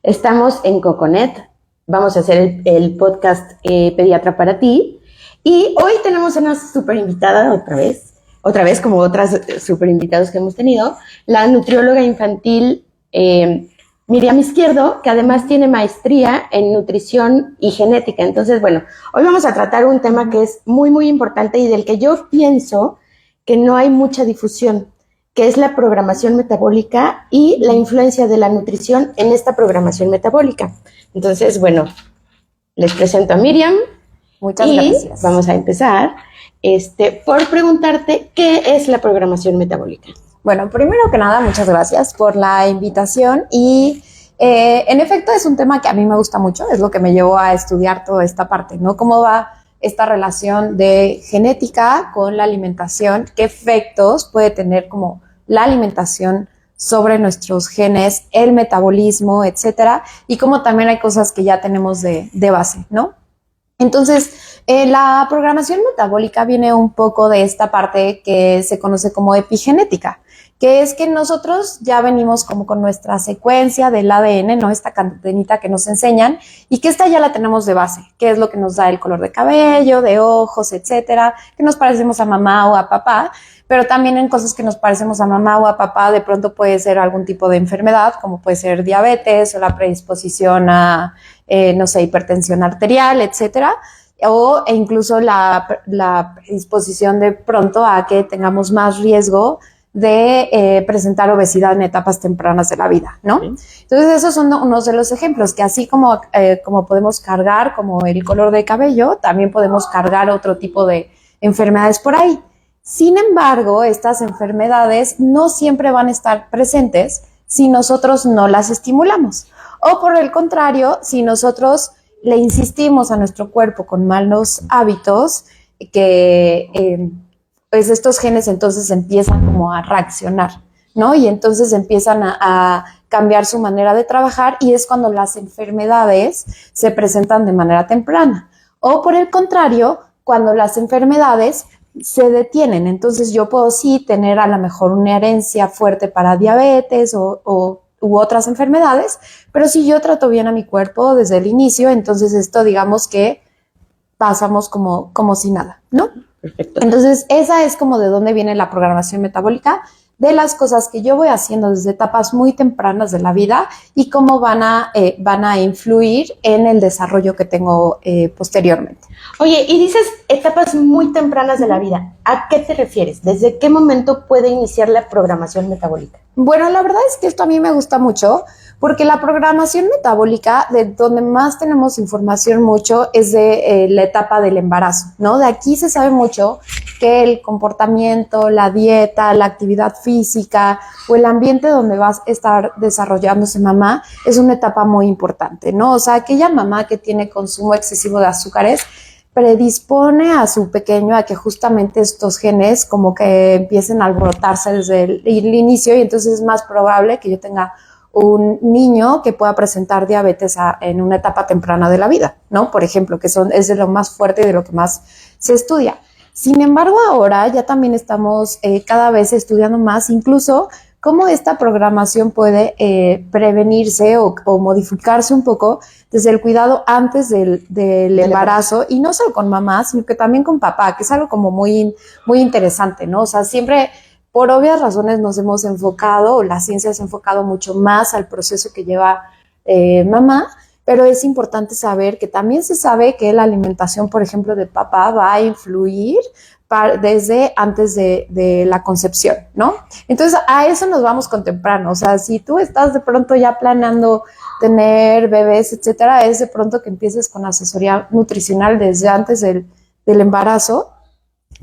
Estamos en Coconet, vamos a hacer el podcast Pediatra para ti. Y hoy tenemos una súper invitada otra vez como otras súper invitados que hemos tenido, la nutrióloga infantil Miriam Izquierdo, que además tiene maestría en nutrición y genética. Entonces, bueno, hoy vamos a tratar un tema que es muy, muy importante y del que yo pienso que no hay mucha difusión, que es la programación metabólica y la influencia de la nutrición en esta programación metabólica. Entonces, bueno, les presento a Miriam. Muchas gracias. Vamos a empezar por preguntarte qué es la programación metabólica. Bueno, primero que nada, muchas gracias por la invitación y en efecto es un tema que a mí me gusta mucho, es lo que me llevó a estudiar toda esta parte, ¿no? Cómo va esta relación de genética con la alimentación, qué efectos puede tener como la alimentación sobre nuestros genes, el metabolismo, etcétera, y cómo también hay cosas que ya tenemos de base, ¿no? Entonces, la programación metabólica viene un poco de esta parte que se conoce como epigenética, que es que nosotros ya venimos como con nuestra secuencia del ADN, ¿no? Esta cadenita que nos enseñan y que esta ya la tenemos de base, que es lo que nos da el color de cabello, de ojos, etcétera, que nos parecemos a mamá o a papá, pero también en cosas que nos parecemos a mamá o a papá de pronto puede ser algún tipo de enfermedad, como puede ser diabetes o la predisposición a, no sé, hipertensión arterial, etcétera, o incluso la predisposición de pronto a que tengamos más riesgo de presentar obesidad en etapas tempranas de la vida, ¿no? Entonces, esos son unos de los ejemplos, que así como podemos cargar como el color de cabello, también podemos cargar otro tipo de enfermedades por ahí. Sin embargo, estas enfermedades no siempre van a estar presentes si nosotros no las estimulamos. O por el contrario, si nosotros le insistimos a nuestro cuerpo con malos hábitos, que pues estos genes entonces empiezan como a reaccionar, ¿no? Y entonces empiezan a cambiar su manera de trabajar y es cuando las enfermedades se presentan de manera temprana. O por el contrario, cuando las enfermedades se detienen. Entonces yo puedo sí tener a lo mejor una herencia fuerte para diabetes u otras enfermedades, pero si yo trato bien a mi cuerpo desde el inicio, entonces esto digamos que pasamos como si nada, ¿no? Perfecto. Entonces esa es como de dónde viene la programación metabólica, de las cosas que yo voy haciendo desde etapas muy tempranas de la vida y cómo van a influir en el desarrollo que tengo posteriormente. Oye, y dices etapas muy tempranas de la vida. ¿A qué te refieres? ¿Desde qué momento puede iniciar la programación metabólica? Bueno, la verdad es que esto a mí me gusta mucho porque la programación metabólica, de donde más tenemos información mucho, es de la etapa del embarazo, ¿no? De aquí se sabe mucho que el comportamiento, la dieta, la actividad física o el ambiente donde va a estar desarrollándose mamá es una etapa muy importante, ¿no? O sea, aquella mamá que tiene consumo excesivo de azúcares predispone a su pequeño a que justamente estos genes como que empiecen a alborotarse desde el inicio y entonces es más probable que yo tenga un niño que pueda presentar diabetes en una etapa temprana de la vida, ¿no? Por ejemplo, que es de lo más fuerte y de lo que más se estudia. Sin embargo, ahora ya también estamos cada vez estudiando más, incluso cómo esta programación puede prevenirse o modificarse un poco desde el cuidado antes del embarazo, y no solo con mamá, sino que también con papá, que es algo como muy, muy interesante, ¿no? O sea, siempre por obvias razones nos hemos enfocado, o la ciencia se ha enfocado mucho más al proceso que lleva mamá, pero es importante saber que también se sabe que la alimentación, por ejemplo, de papá va a influir desde antes de la concepción, ¿no? Entonces, a eso nos vamos con temprano. O sea, si tú estás de pronto ya planeando tener bebés, etcétera, es de pronto que empieces con asesoría nutricional desde antes del embarazo,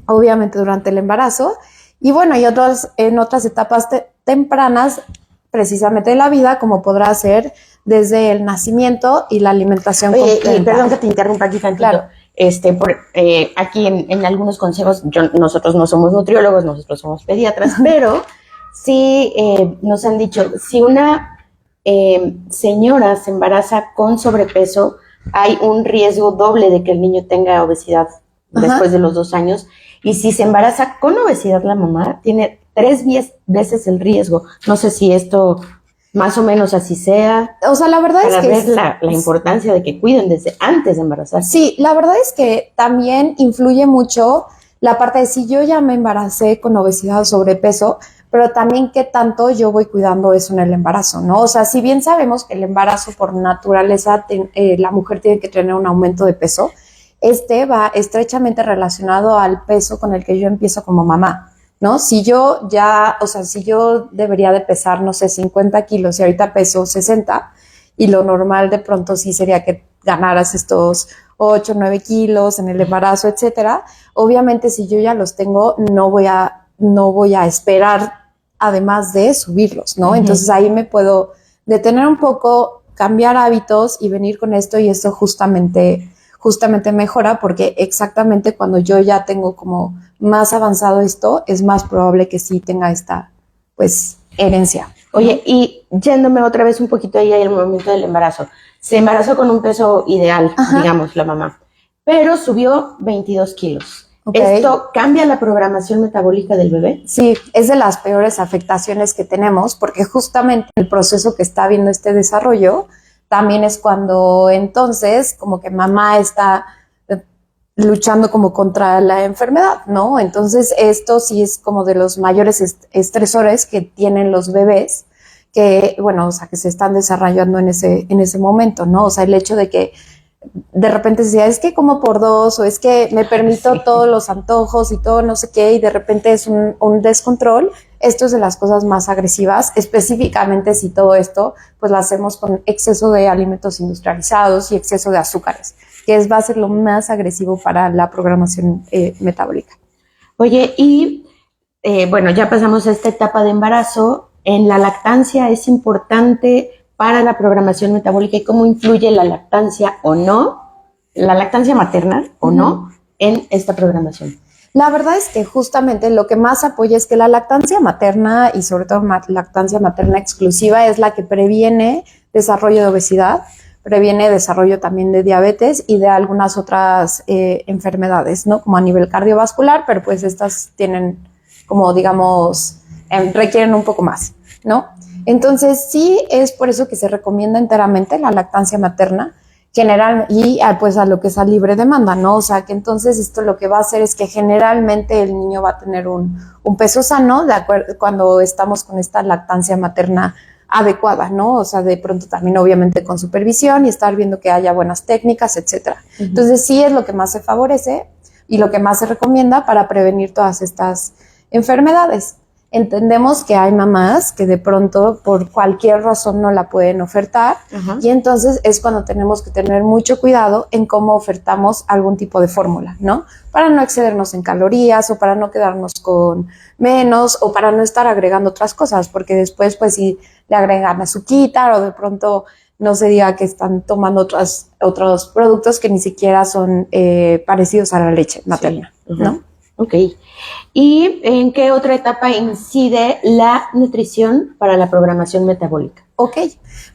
obviamente durante el embarazo, y bueno, y en otras etapas tempranas, precisamente de la vida, como podrá ser desde el nacimiento y la alimentación completa. Y perdón que te interrumpa aquí tantito. Claro. Aquí en algunos consejos, nosotros no somos nutriólogos, nosotros somos pediatras, pero sí nos han dicho, si una señora se embaraza con sobrepeso, hay un riesgo doble de que el niño tenga obesidad después de los 2 años, y si se embaraza con obesidad la mamá, tiene 3 veces el riesgo. No sé si esto más o menos así sea, O sea, la verdad para es que ver la importancia de que cuiden desde antes de embarazarse. sí, la verdad es que también influye mucho la parte de si yo ya me embaracé con obesidad o sobrepeso, pero también qué tanto yo voy cuidando eso en el embarazo, ¿no? O sea, si bien sabemos que el embarazo por naturaleza, la mujer tiene que tener un aumento de peso, este va estrechamente relacionado al peso con el que yo empiezo como mamá, ¿no? Si yo ya, o sea, si yo debería de pesar, no sé, 50 kilos y ahorita peso 60, y lo normal de pronto sí sería que ganaras estos 8, 9 kilos en el embarazo, etcétera. Obviamente, si yo ya los tengo, no voy a esperar, además de subirlos, ¿no? Entonces ahí me puedo detener un poco, cambiar hábitos y venir con esto, y eso justamente mejora, porque exactamente cuando yo ya tengo como más avanzado esto, es más probable que sí tenga esta, pues, herencia. Oye, y yéndome otra vez un poquito ahí al momento del embarazo, se embarazó con un peso ideal, digamos, la mamá, pero subió 22 kilos. Okay. ¿Esto cambia la programación metabólica del bebé? Sí, es de las peores afectaciones que tenemos, porque justamente el proceso que está viendo este desarrollo también es cuando entonces como que mamá está luchando como contra la enfermedad, ¿no? Entonces esto sí es como de los mayores estresores que tienen los bebés, que, bueno, o sea, que se están desarrollando en ese momento, ¿no? O sea, el hecho de que de repente decía, es que como por dos, o es que me permito todos los antojos y todo no sé qué, y de repente es un descontrol. Esto es de las cosas más agresivas, específicamente si todo esto pues lo hacemos con exceso de alimentos industrializados y exceso de azúcares, que va a ser lo más agresivo para la programación metabólica. Oye, y bueno, ya pasamos a esta etapa de embarazo. ¿En la lactancia es importante para la programación metabólica y cómo influye la lactancia o no, la lactancia materna o no, en esta programación? La verdad es que justamente lo que más apoya es que la lactancia materna, y sobre todo lactancia materna exclusiva, es la que previene desarrollo de obesidad, previene desarrollo también de diabetes y de algunas otras enfermedades, ¿no? Como a nivel cardiovascular, pero pues estas tienen como, digamos, requieren un poco más, ¿no? Entonces sí es por eso que se recomienda enteramente la lactancia materna, general, y pues a lo que es a libre demanda, ¿no? O sea, que entonces esto lo que va a hacer es que generalmente el niño va a tener un peso sano de acuerdo cuando estamos con esta lactancia materna adecuada, ¿no? O sea, de pronto también obviamente con supervisión y estar viendo que haya buenas técnicas, etcétera. Entonces sí es lo que más se favorece y lo que más se recomienda para prevenir todas estas enfermedades. Entendemos que hay mamás que de pronto por cualquier razón no la pueden ofertar, y entonces es cuando tenemos que tener mucho cuidado en cómo ofertamos algún tipo de fórmula, ¿no? Para no excedernos en calorías o para no quedarnos con menos o para no estar agregando otras cosas, porque después pues si le agregan azuquita o de pronto no se diga que están tomando otros productos que ni siquiera son parecidos a la leche materna, ¿no? Ok. ¿Y en qué otra etapa incide la nutrición para la programación metabólica? Ok,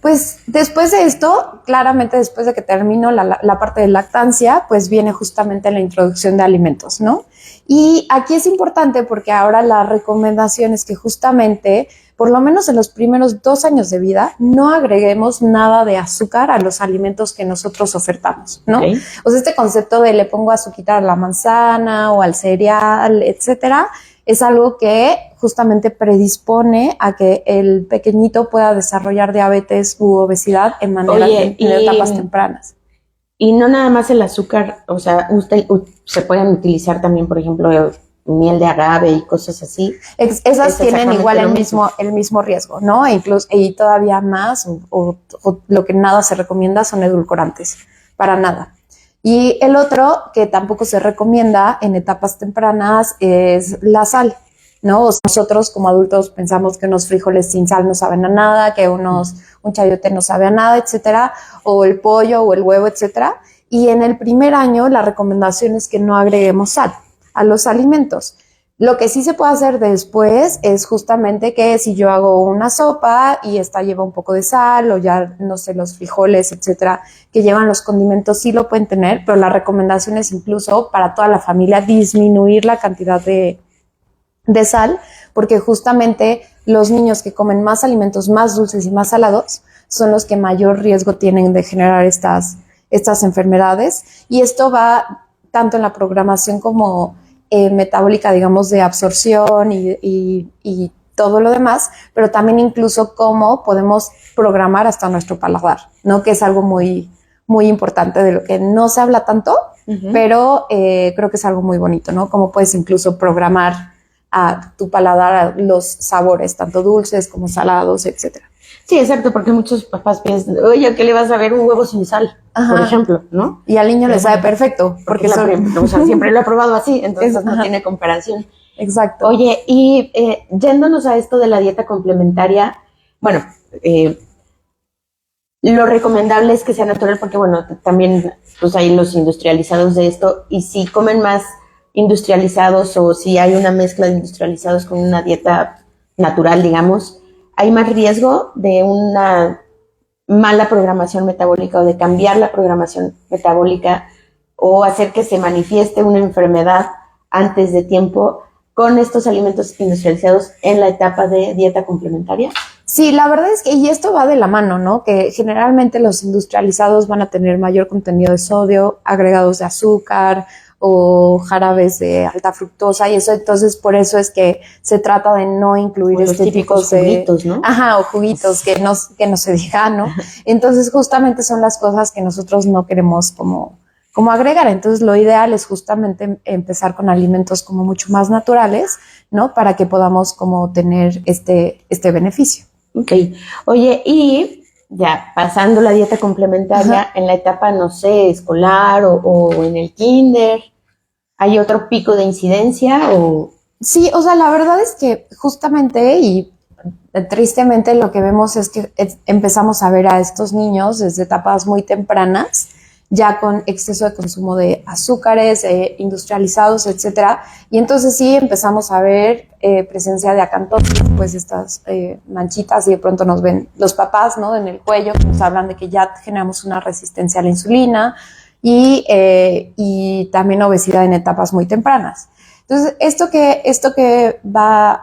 pues después de esto, claramente después de que termino la parte de lactancia, pues viene justamente la introducción de alimentos, ¿no? Y aquí es importante porque ahora la recomendación es que justamente, por lo menos en los primeros 2 años de vida, no agreguemos nada de azúcar a los alimentos que nosotros ofertamos, ¿no? Okay. O sea, este concepto de le pongo azuquita a la manzana o al cereal, etcétera, es algo que justamente predispone a que el pequeñito pueda desarrollar diabetes u obesidad en etapas tempranas. Y no nada más el azúcar, o sea, se pueden utilizar también, por ejemplo, miel de agave y cosas así. Esas tienen igual el mismo riesgo, ¿no? Incluso, y todavía más, o lo que nada se recomienda son edulcorantes, para nada. Y el otro que tampoco se recomienda en etapas tempranas es la sal, ¿no? O sea, nosotros como adultos pensamos que unos frijoles sin sal no saben a nada, que un chayote no sabe a nada, etcétera, o el pollo o el huevo, etcétera. Y en el primer año la recomendación es que no agreguemos sal a los alimentos. Lo que sí se puede hacer después es justamente que si yo hago una sopa y esta lleva un poco de sal o ya, no sé, los frijoles, etcétera, que llevan los condimentos, sí lo pueden tener, pero la recomendación es incluso para toda la familia disminuir la cantidad de sal, porque justamente los niños que comen más alimentos más dulces y más salados son los que mayor riesgo tienen de generar estas enfermedades, y esto va tanto en la programación como metabólica, digamos, de absorción y todo lo demás, pero también incluso cómo podemos programar hasta nuestro paladar, ¿no? Que es algo muy, muy importante, de lo que no se habla tanto, pero creo que es algo muy bonito, ¿no? Cómo puedes incluso programar a tu paladar a los sabores, tanto dulces como salados, etcétera. Sí, exacto, porque muchos papás piensan, oye, ¿qué le vas a ver un huevo sin sal? Ajá. Por ejemplo, ¿no? Y al niño le sabe perfecto, porque o sea, siempre lo he probado así, entonces no tiene comparación. Exacto. Oye, y yéndonos a esto de la dieta complementaria, bueno, lo recomendable es que sea natural porque, bueno, también pues hay los industrializados de esto, y si comen más industrializados o si hay una mezcla de industrializados con una dieta natural, digamos, hay más riesgo de una mala programación metabólica o de cambiar la programación metabólica o hacer que se manifieste una enfermedad antes de tiempo con estos alimentos industrializados en la etapa de dieta complementaria. Sí, la verdad es que, y esto va de la mano, ¿no? Que generalmente los industrializados van a tener mayor contenido de sodio, agregados de azúcar o jarabes de alta fructosa, y eso, entonces por eso es que se trata de no incluir este tipo de juguitos, ¿no? Ajá, o juguitos, que no se diga, ¿no? Entonces justamente son las cosas que nosotros no queremos como agregar. Entonces lo ideal es justamente empezar con alimentos como mucho más naturales, ¿no? Para que podamos como tener este beneficio. Ok. Oye, y ya pasando la dieta complementaria, en la etapa, no sé, escolar o en el kinder, ¿hay otro pico de incidencia o...? Sí, o sea, la verdad es que justamente y tristemente lo que vemos es que empezamos a ver a estos niños desde etapas muy tempranas, ya con exceso de consumo de azúcares industrializados, etcétera, y entonces sí empezamos a ver presencia de acantosis, pues estas manchitas, y de pronto nos ven los papás, ¿no? En el cuello, que nos hablan de que ya generamos una resistencia a la insulina y también obesidad en etapas muy tempranas. Entonces, esto que va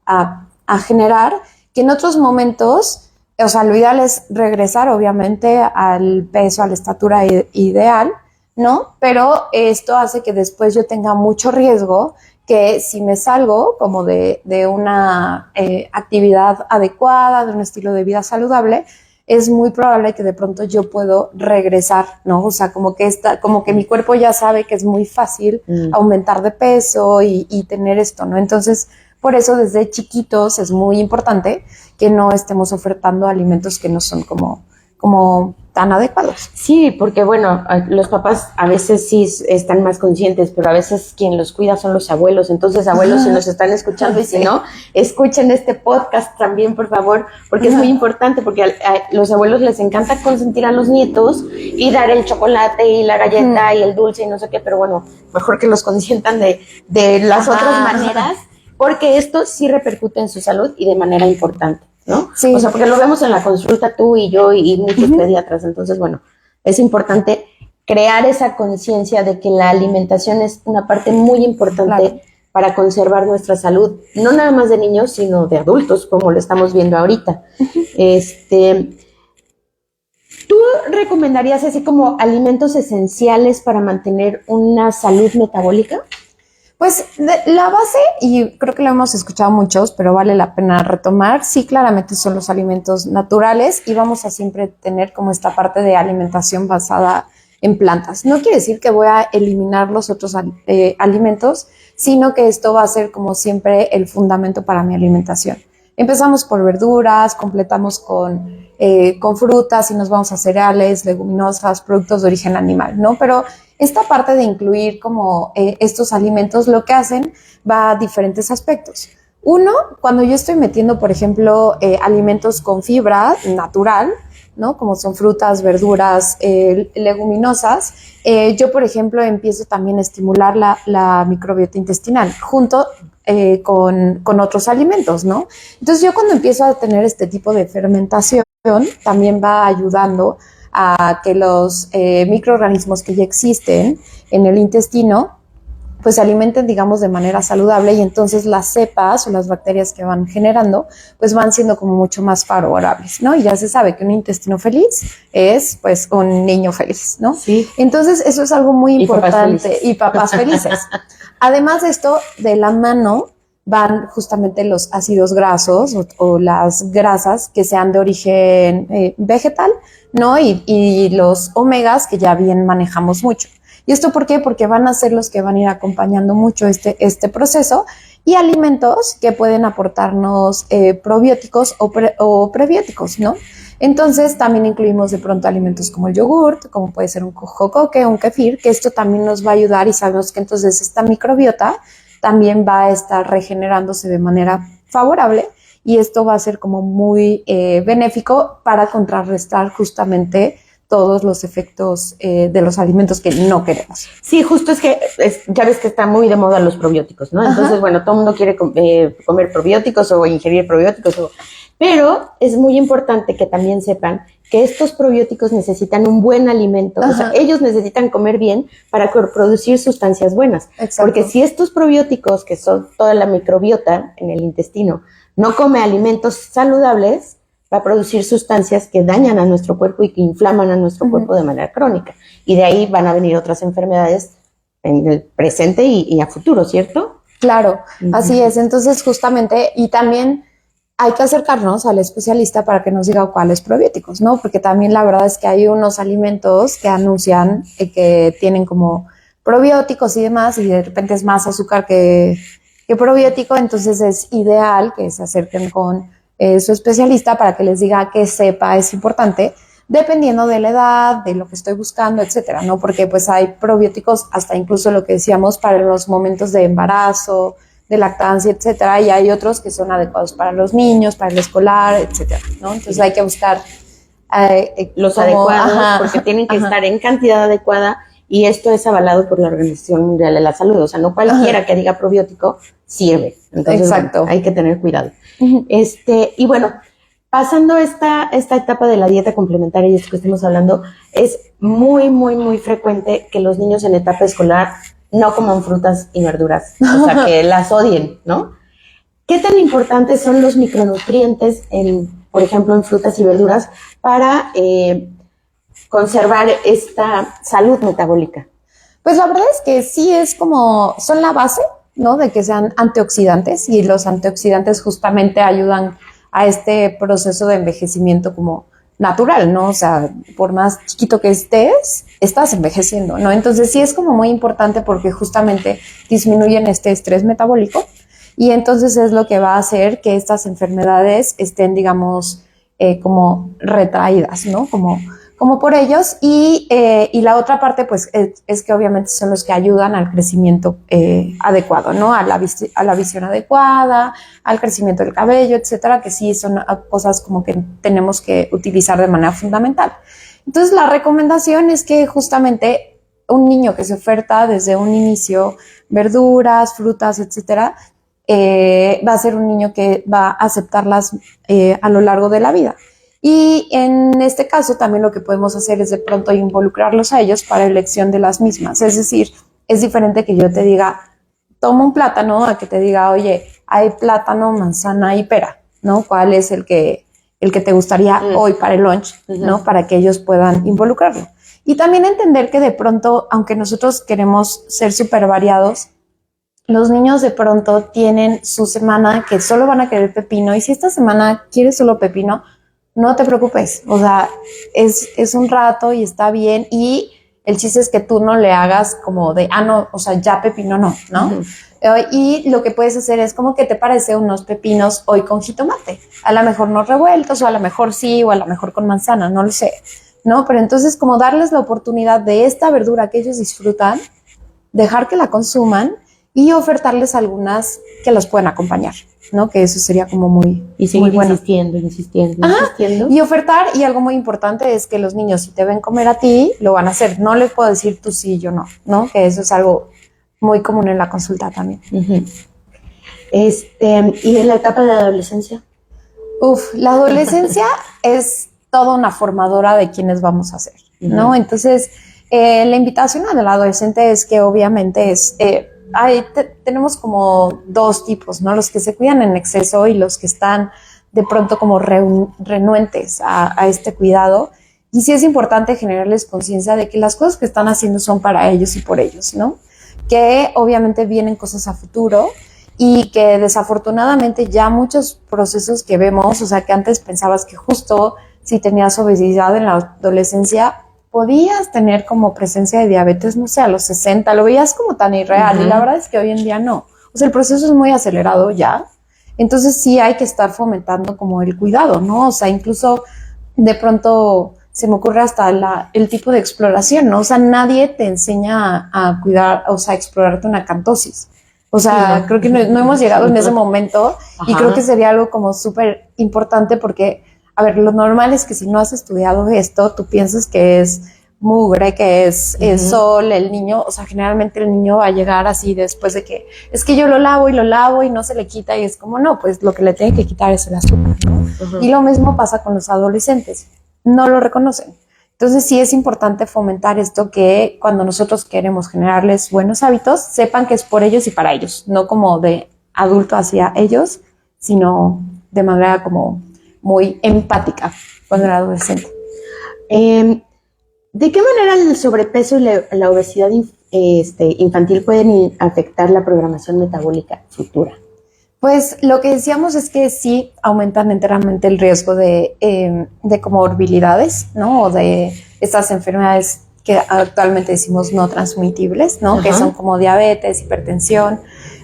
a generar que en otros momentos, o sea, lo ideal es regresar obviamente al peso, a la estatura ideal, ¿no? Pero esto hace que después yo tenga mucho riesgo, que si me salgo como de una actividad adecuada, de un estilo de vida saludable, es muy probable que de pronto yo puedo regresar, ¿no? O sea, como que mi cuerpo ya sabe que es muy fácil aumentar de peso y tener esto, ¿no? Entonces, por eso desde chiquitos es muy importante que no estemos ofertando alimentos que no son como tan adecuados. Sí, porque bueno, los papás a veces sí están más conscientes, pero a veces quien los cuida son los abuelos. Entonces, abuelos, si nos están escuchando y si no, escuchen este podcast también, por favor, porque es muy importante, porque a los abuelos les encanta consentir a los nietos y dar el chocolate y la galleta y el dulce y no sé qué, pero bueno, mejor que los consientan de las otras maneras, porque esto sí repercute en su salud y de manera importante, ¿no? Sí. O sea, porque lo vemos en la consulta tú y yo y muchos pediatras. Entonces, bueno, es importante crear esa conciencia de que la alimentación es una parte muy importante para conservar nuestra salud, no nada más de niños, sino de adultos, como lo estamos viendo ahorita. ¿Tú recomendarías así como alimentos esenciales para mantener una salud metabólica? Pues la base, y creo que lo hemos escuchado muchos, pero vale la pena retomar, sí, claramente son los alimentos naturales, y vamos a siempre tener como esta parte de alimentación basada en plantas. No quiere decir que voy a eliminar los otros alimentos, sino que esto va a ser como siempre el fundamento para mi alimentación. Empezamos por verduras, completamos con frutas y nos vamos a cereales, leguminosas, productos de origen animal, ¿no? Pero esta parte de incluir como estos alimentos lo que hacen va a diferentes aspectos. Uno, cuando yo estoy metiendo, por ejemplo, alimentos con fibra natural, ¿no? Como son frutas, verduras, leguminosas, yo, por ejemplo, empiezo también a estimular la microbiota intestinal junto con otros alimentos, ¿no? Entonces, yo cuando empiezo a tener este tipo de fermentación, también va ayudando a que los microorganismos que ya existen en el intestino pues se alimenten, digamos, de manera saludable y entonces las cepas o las bacterias que van generando, pues van siendo como mucho más favorables, ¿no? Y ya se sabe que un intestino feliz es, pues, un niño feliz, ¿no? Sí. Entonces, eso es algo muy importante. Y papás felices. Además de esto, de la mano van justamente los ácidos grasos o las grasas que sean de origen vegetal, ¿no? Y los omegas que ya bien manejamos mucho. ¿Y esto por qué? Porque van a ser los que van a ir acompañando mucho este proceso y alimentos que pueden aportarnos probióticos o prebióticos, ¿no? Entonces también incluimos de pronto alimentos como el yogurt, como puede ser un jojoque, un kefir, que esto también nos va a ayudar y sabemos que entonces esta microbiota también va a estar regenerándose de manera favorable y esto va a ser como muy benéfico para contrarrestar justamente todos los efectos de los alimentos que no queremos. Sí, justo es que ya ves que está muy de moda los probióticos, ¿no? Entonces, Ajá. bueno, todo el mundo quiere comer probióticos o ingerir probióticos, pero es muy importante que también sepan que estos probióticos necesitan un buen alimento. Ajá. O sea, ellos necesitan comer bien para producir sustancias buenas. Exacto. Porque si estos probióticos, que son toda la microbiota en el intestino, no come alimentos saludables, va a producir sustancias que dañan a nuestro cuerpo y que inflaman a nuestro cuerpo de manera crónica. Y de ahí van a venir otras enfermedades en el presente y a futuro, ¿cierto? Claro, así es. Entonces, justamente, y también hay que acercarnos al especialista para que nos diga cuáles probióticos, ¿no? Porque también la verdad es que hay unos alimentos que anuncian que tienen como probióticos y demás, y de repente es más azúcar que probiótico, entonces es ideal que se acerquen con su especialista para que les diga qué cepa es importante, dependiendo de la edad, de lo que estoy buscando, etcétera, ¿no? Porque pues hay probióticos hasta incluso lo que decíamos para los momentos de embarazo, de lactancia, etcétera, y hay otros que son adecuados para los niños, para el escolar, etcétera, ¿no? Entonces hay que buscar los adecuados, porque tienen que estar en cantidad adecuada y esto es avalado por la Organización Mundial de la Salud, o sea, no cualquiera que diga probiótico sirve, entonces exacto. Bueno, hay que tener cuidado. Y bueno, pasando esta etapa de la dieta complementaria y esto que estamos hablando, es muy, muy, muy frecuente que los niños en etapa escolar no coman frutas y verduras, o sea, que las odien, ¿no? ¿Qué tan importantes son los micronutrientes, por ejemplo, en frutas y verduras para conservar esta salud metabólica? Pues la verdad es que sí es como, son la base, ¿no? De que sean antioxidantes y los antioxidantes justamente ayudan a este proceso de envejecimiento como natural, ¿no? O sea, por más chiquito que estés, estás envejeciendo, ¿no? Entonces sí es como muy importante porque justamente disminuyen este estrés metabólico y entonces es lo que va a hacer que estas enfermedades estén, digamos, como retraídas, ¿no? Como por ellos y la otra parte pues es que obviamente son los que ayudan al crecimiento adecuado, ¿no? A la visión adecuada, al crecimiento del cabello, etcétera, que sí son cosas como que tenemos que utilizar de manera fundamental. Entonces la recomendación es que justamente un niño que se oferta desde un inicio verduras, frutas, etcétera, va a ser un niño que va a aceptarlas a lo largo de la vida. Y en este caso también lo que podemos hacer es de pronto involucrarlos a ellos para elección de las mismas. Es decir, es diferente que yo te diga, toma un plátano, a que te diga, oye, hay plátano, manzana y pera, ¿no? ¿Cuál es el que te gustaría hoy para el lunch, ¿no? Para que ellos puedan involucrarlo. Y también entender que de pronto, aunque nosotros queremos ser súper variados, los niños de pronto tienen su semana que solo van a querer pepino y si esta semana quieres solo pepino, no te preocupes, o sea, es un rato y está bien y el chiste es que tú no le hagas como de, no, o sea, ya pepino no, ¿no? Y lo que puedes hacer es como que te parece unos pepinos hoy con jitomate, a lo mejor no revueltos o a lo mejor sí o a lo mejor con manzana, no lo sé, ¿no? Pero entonces como darles la oportunidad de esta verdura que ellos disfrutan, dejar que la consuman y ofertarles algunas que los pueden acompañar, ¿no? Que eso sería como muy, y seguir muy bueno. insistiendo. Y ofertar, y algo muy importante es que los niños, si te ven comer a ti, lo van a hacer. No les puedo decir tú sí, yo no, ¿no? Que eso es algo muy común en la consulta también. ¿Y en la etapa de la adolescencia? La adolescencia es toda una formadora de quienes vamos a ser, ¿no? Entonces, la invitación al adolescente es que obviamente es tenemos como dos tipos, ¿no? Los que se cuidan en exceso y los que están de pronto como renuentes a este cuidado. Y sí es importante generarles conciencia de que las cosas que están haciendo son para ellos y por ellos, ¿no? Que obviamente vienen cosas a futuro y que desafortunadamente ya muchos procesos que vemos, o sea, que antes pensabas que justo si tenías obesidad en la adolescencia, podías tener como presencia de diabetes, no sé, a los 60, lo veías como tan irreal, y la verdad es que hoy en día no. O sea, el proceso es muy acelerado ya, entonces sí hay que estar fomentando como el cuidado, ¿no? O sea, incluso de pronto se me ocurre hasta el tipo de exploración, ¿no? O sea, nadie te enseña a cuidar, o sea, a explorarte una acantosis. O sea, sí, ¿no? Creo que no hemos llegado en ese momento. Ajá. Y creo que sería algo como súper importante porque, a ver, lo normal es que si no has estudiado esto, tú piensas que es mugre, que es sol, el niño, o sea, generalmente el niño va a llegar así después de que, es que yo lo lavo y no se le quita, y es como, no, pues lo que le tiene que quitar es el azúcar, ¿no? Y lo mismo pasa con los adolescentes, no lo reconocen. Entonces sí es importante fomentar esto, que cuando nosotros queremos generarles buenos hábitos, sepan que es por ellos y para ellos, no como de adulto hacia ellos, sino de manera como muy empática cuando era adolescente. ¿De qué manera el sobrepeso y la obesidad infantil pueden afectar la programación metabólica futura? Pues lo que decíamos es que sí aumentan enteramente el riesgo de comorbilidades, ¿no? O de estas enfermedades que actualmente decimos no transmitibles, ¿no? Que son como diabetes, hipertensión,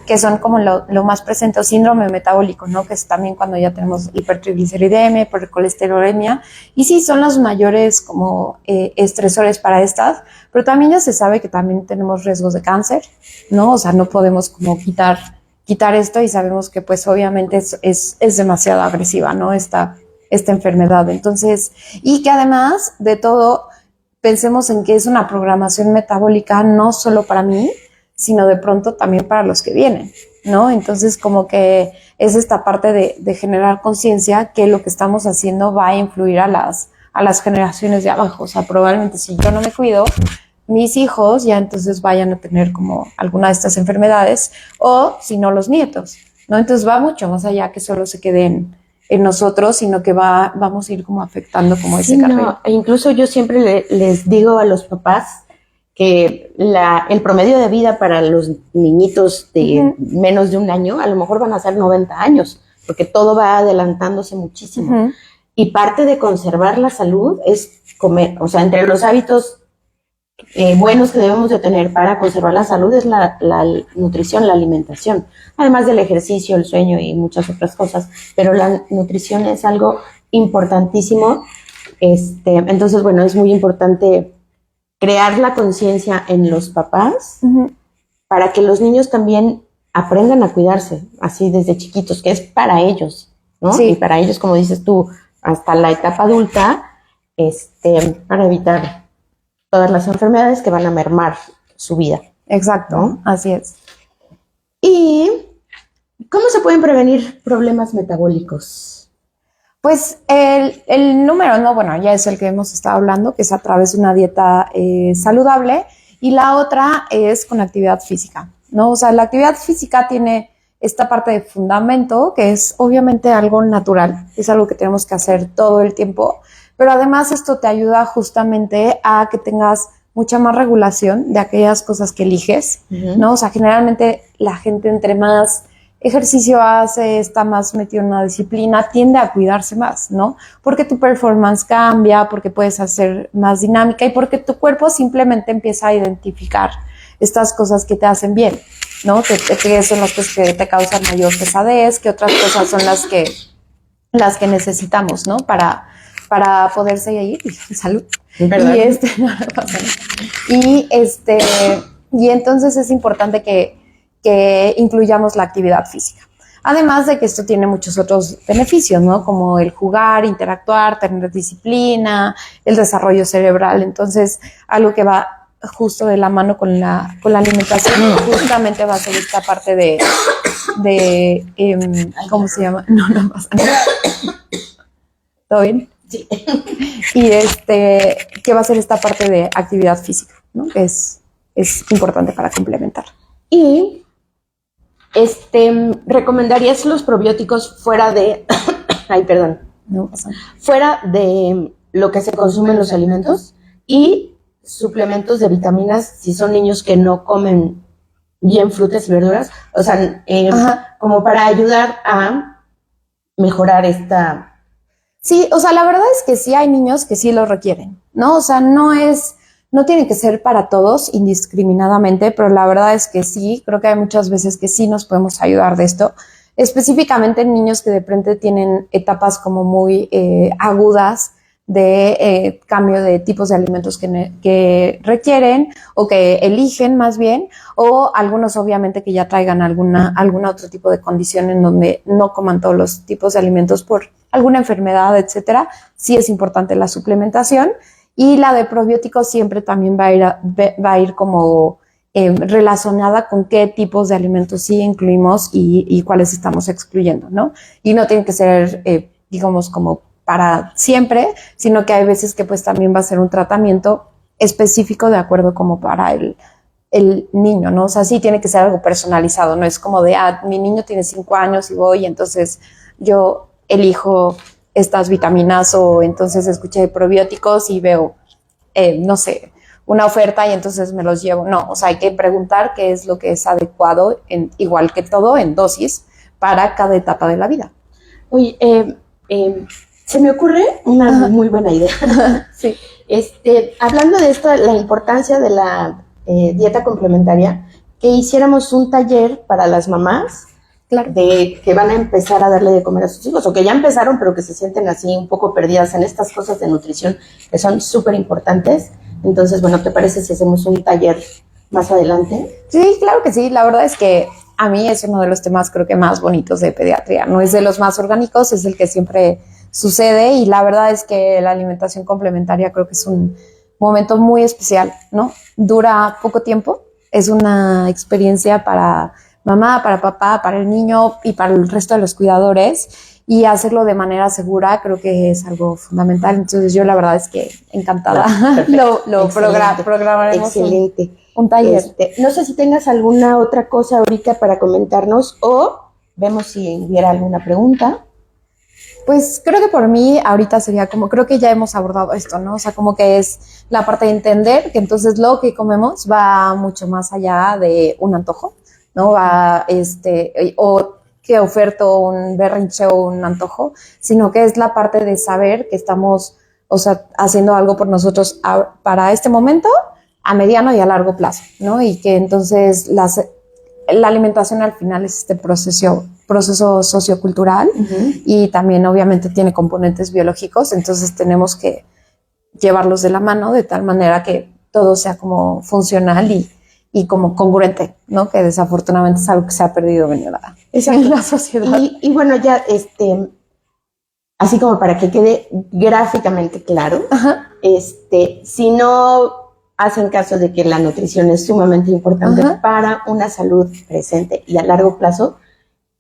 que son como lo más presente, o síndrome metabólico, ¿no? Que es también cuando ya tenemos hipertrigliceridemia, hipercolesterolemia, y sí son los mayores como estresores para estas, pero también ya se sabe que también tenemos riesgos de cáncer, ¿no? O sea, no podemos como quitar esto, y sabemos que pues obviamente es demasiado agresiva, ¿no? Esta enfermedad. Entonces, y que además de todo, pensemos en que es una programación metabólica no solo para mí, sino de pronto también para los que vienen, ¿no? Entonces, como que es esta parte de generar conciencia que lo que estamos haciendo va a influir a las generaciones de abajo. O sea, probablemente si yo no me cuido, mis hijos ya entonces vayan a tener como alguna de estas enfermedades, o si no, los nietos, ¿no? Entonces va mucho más allá que solo se queden en nosotros, sino que vamos a ir como afectando como ese carril. No, e incluso yo siempre les digo a los papás que el promedio de vida para los niñitos de menos de un año, a lo mejor van a ser 90 años, porque todo va adelantándose muchísimo. Y parte de conservar la salud es comer, o sea, entre los hábitos buenos que debemos de tener para conservar la salud es la nutrición, la alimentación, además del ejercicio, el sueño y muchas otras cosas, pero la nutrición es algo importantísimo. Entonces, bueno, es muy importante crear la conciencia en los papás para que los niños también aprendan a cuidarse, así desde chiquitos, que es para ellos, ¿no? Sí. Y para ellos, como dices tú, hasta la etapa adulta, para evitar todas las enfermedades que van a mermar su vida. Exacto, ¿no? Así es. ¿Y cómo se pueden prevenir problemas metabólicos? Pues el número uno, bueno, ya es el que hemos estado hablando, que es a través de una dieta saludable, y la otra es con actividad física, ¿no? O sea, la actividad física tiene esta parte de fundamento, que es obviamente algo natural, es algo que tenemos que hacer todo el tiempo, pero además esto te ayuda justamente a que tengas mucha más regulación de aquellas cosas que eliges, ¿no? O sea, generalmente la gente entre más ejercicio hace, está más metido en una disciplina, tiende a cuidarse más, ¿no? Porque tu performance cambia, porque puedes hacer más dinámica y porque tu cuerpo simplemente empieza a identificar estas cosas que te hacen bien, ¿no? Que son las cosas que te causan mayor pesadez, que otras cosas son las que necesitamos, ¿no? Para poder seguir. Salud. ¿verdad? Y no pasa nada. Y entonces es importante que incluyamos la actividad física. Además de que esto tiene muchos otros beneficios, ¿no? Como el jugar, interactuar, tener disciplina, el desarrollo cerebral. Entonces, algo que va justo de la mano con la alimentación, justamente va a ser esta parte de ¿cómo se llama? No pasa nada. ¿Todo bien? Sí. Y que va a ser esta parte de actividad física, ¿no? Que es importante para complementar. Y ¿recomendarías los probióticos fuera de, ay, perdón, No pasa nada. fuera de lo que se consume en los alimentos y suplementos de vitaminas si son niños que no comen bien frutas y verduras? O sea, como para ayudar a mejorar esta... Sí, o sea, la verdad es que sí hay niños que sí lo requieren, ¿no? O sea, no tiene que ser para todos indiscriminadamente, pero la verdad es que sí, creo que hay muchas veces que sí nos podemos ayudar de esto, específicamente en niños que de repente tienen etapas como muy agudas de cambio de tipos de alimentos que requieren o que eligen más bien, o algunos obviamente que ya traigan algún otro tipo de condición en donde no coman todos los tipos de alimentos por alguna enfermedad, etcétera. Sí es importante la suplementación, y la de probióticos siempre también va a ir como relacionada con qué tipos de alimentos sí incluimos y cuáles estamos excluyendo, ¿no? Y no tiene que ser, digamos, como para siempre, sino que hay veces que pues también va a ser un tratamiento específico de acuerdo como para el niño, ¿no? O sea, sí tiene que ser algo personalizado, no es como de, mi niño tiene 5 años y voy, entonces yo elijo estas vitaminas, o entonces escuché probióticos y veo, no sé, una oferta y entonces me los llevo. No, o sea, hay que preguntar qué es lo que es adecuado, igual que todo, en dosis para cada etapa de la vida. Oye, se me ocurre una muy buena idea. Sí. Hablando de esto, la importancia de la dieta complementaria, que hiciéramos un taller para las mamás, Claro. de que van a empezar a darle de comer a sus hijos, o que ya empezaron, pero que se sienten así un poco perdidas en estas cosas de nutrición que son súper importantes. Entonces, bueno, ¿te parece si hacemos un taller más adelante? Sí, claro que sí. La verdad es que a mí es uno de los temas creo que más bonitos de pediatría. No es de los más orgánicos, es el que siempre sucede, y la verdad es que la alimentación complementaria creo que es un momento muy especial, ¿no? Dura poco tiempo, es una experiencia para mamá, para papá, para el niño y para el resto de los cuidadores, y hacerlo de manera segura creo que es algo fundamental. Entonces yo la verdad es que encantada lo programaremos. Excelente. Un taller. No sé si tengas alguna otra cosa ahorita para comentarnos, o vemos si hubiera alguna pregunta. Pues creo que por mí ahorita sería como, creo que ya hemos abordado esto, ¿no? O sea, como que es la parte de entender que entonces lo que comemos va mucho más allá de un antojo, ¿no? Va, o que oferto un berrinche o un antojo, sino que es la parte de saber que estamos, o sea, haciendo algo por nosotros para este momento, a mediano y a largo plazo, ¿no? Y que entonces la alimentación al final es este proceso sociocultural, y también obviamente tiene componentes biológicos, entonces tenemos que llevarlos de la mano de tal manera que todo sea como funcional y como congruente, ¿no? Que desafortunadamente es algo que se ha perdido en la sociedad. Y bueno, ya así como para que quede gráficamente claro, si no hacen caso de que la nutrición es sumamente importante para una salud presente y a largo plazo,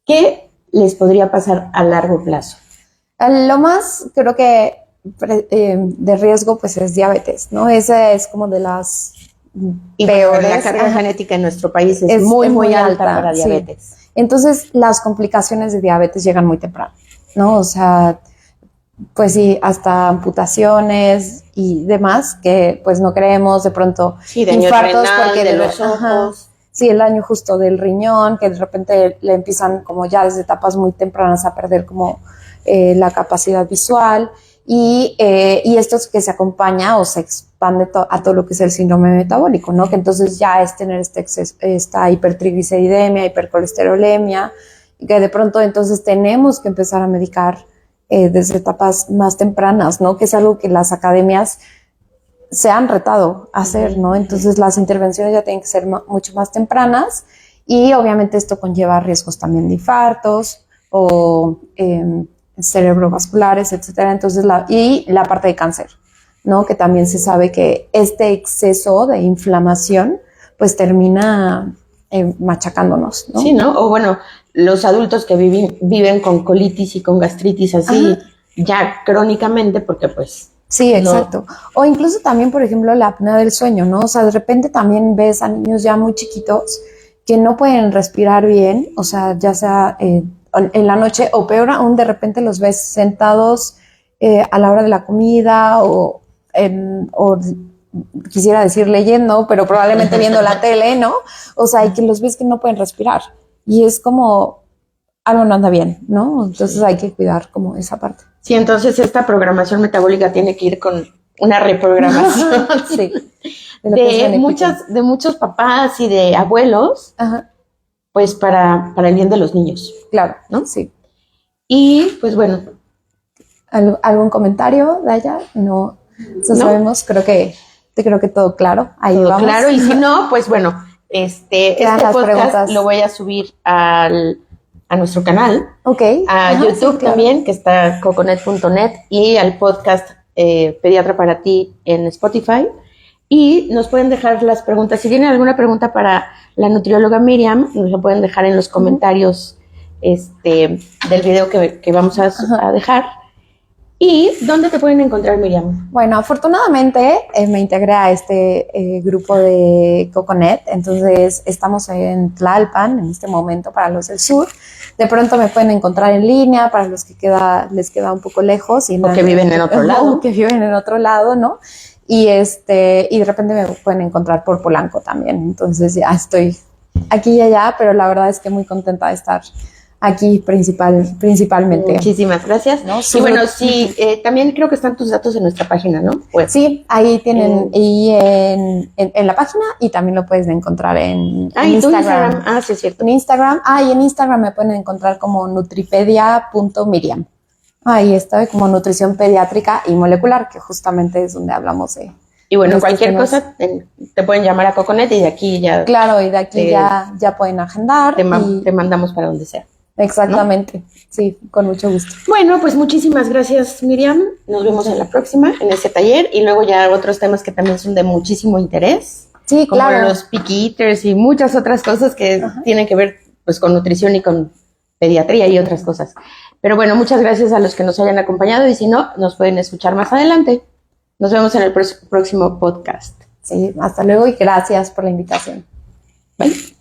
¿qué les podría pasar a largo plazo? Lo más, creo que de riesgo, pues es diabetes, ¿no? Esa es como de las peores. La carga genética en nuestro país es muy alta para diabetes. Sí. Entonces, las complicaciones de diabetes llegan muy temprano, ¿no? O sea, pues sí, hasta amputaciones y demás, que pues no creemos, de pronto daño infartos renal, porque de los ojos. Sí, el daño justo del riñón, que de repente le empiezan como ya desde etapas muy tempranas a perder como la capacidad visual, y esto es que se acompaña o se expande a todo lo que es el síndrome metabólico, ¿no? Que entonces ya es tener esta hipertrigliceridemia, hipercolesterolemia, y que de pronto entonces tenemos que empezar a medicar desde etapas más tempranas, ¿no? Que es algo que las academias se han retado a hacer, ¿no? Entonces las intervenciones ya tienen que ser mucho más tempranas, y obviamente esto conlleva riesgos también de infartos o cerebrovasculares, etcétera. Entonces la parte de cáncer, ¿no? Que también se sabe que este exceso de inflamación pues termina machacándonos, ¿no? Sí, ¿no? O bueno, los adultos que viven con colitis y con gastritis así ya crónicamente, porque pues... Sí, exacto. O incluso también, por ejemplo, la apnea del sueño, ¿no? O sea, de repente también ves a niños ya muy chiquitos que no pueden respirar bien, o sea, ya sea en la noche o peor aún, de repente los ves sentados a la hora de la comida o quisiera decir leyendo, pero probablemente viendo la tele, ¿no? O sea, y que los ves que no pueden respirar. Y es como, algo no anda bien, ¿no? Entonces hay que cuidar como esa parte. Sí, entonces esta programación metabólica tiene que ir con una reprogramación. Sí. De muchos papás y de abuelos, Ajá. pues para el bien de los niños. Claro, ¿no? Sí. Y pues bueno. ¿Algún comentario, Daya? No, eso ¿No? sabemos, creo que todo claro. Ahí todo vamos. claro, y si no, pues bueno, este podcast preguntas lo voy a subir a nuestro canal, a YouTube sí, también, que está coconet.net, y al podcast Pediatra para ti en Spotify. Y nos pueden dejar las preguntas. Si tienen alguna pregunta para la nutrióloga Miriam, nos lo pueden dejar en los comentarios del video que vamos a dejar. ¿Y dónde te pueden encontrar, Miriam? Bueno, afortunadamente me integré a este grupo de Coconet, entonces estamos en Tlalpan en este momento para los del sur. De pronto me pueden encontrar en línea para los que les queda un poco lejos. O que viven en otro lado. O que viven en otro lado, ¿no? Y de repente me pueden encontrar por Polanco también. Entonces ya estoy aquí y allá, pero la verdad es que muy contenta de estar aquí principalmente. Muchísimas gracias. ¿No? Y bueno, sí, también creo que están tus datos en nuestra página, ¿no? Pues, sí, ahí tienen, y en la página, y también lo puedes encontrar en Instagram. Ah, sí, es cierto. En Instagram, y en Instagram me pueden encontrar como nutripedia.miriam. Ahí está, como nutrición pediátrica y molecular, que justamente es donde hablamos de... Y bueno, cualquier cosa te pueden llamar a Coconet y de aquí ya... Claro, y de aquí ya pueden agendar. Te mandamos para donde sea. Exactamente, ¿no? Sí, con mucho gusto. Bueno, pues muchísimas gracias, Miriam. Nos vemos en la próxima, en ese taller, y luego ya otros temas que también son de muchísimo interés. Sí, como claro. Los picky eaters y muchas otras cosas que tienen que ver pues con nutrición y con pediatría y otras cosas. Pero bueno, muchas gracias a los que nos hayan acompañado, y si no, nos pueden escuchar más adelante. Nos vemos en el próximo podcast. Sí, hasta luego y gracias por la invitación. Bye.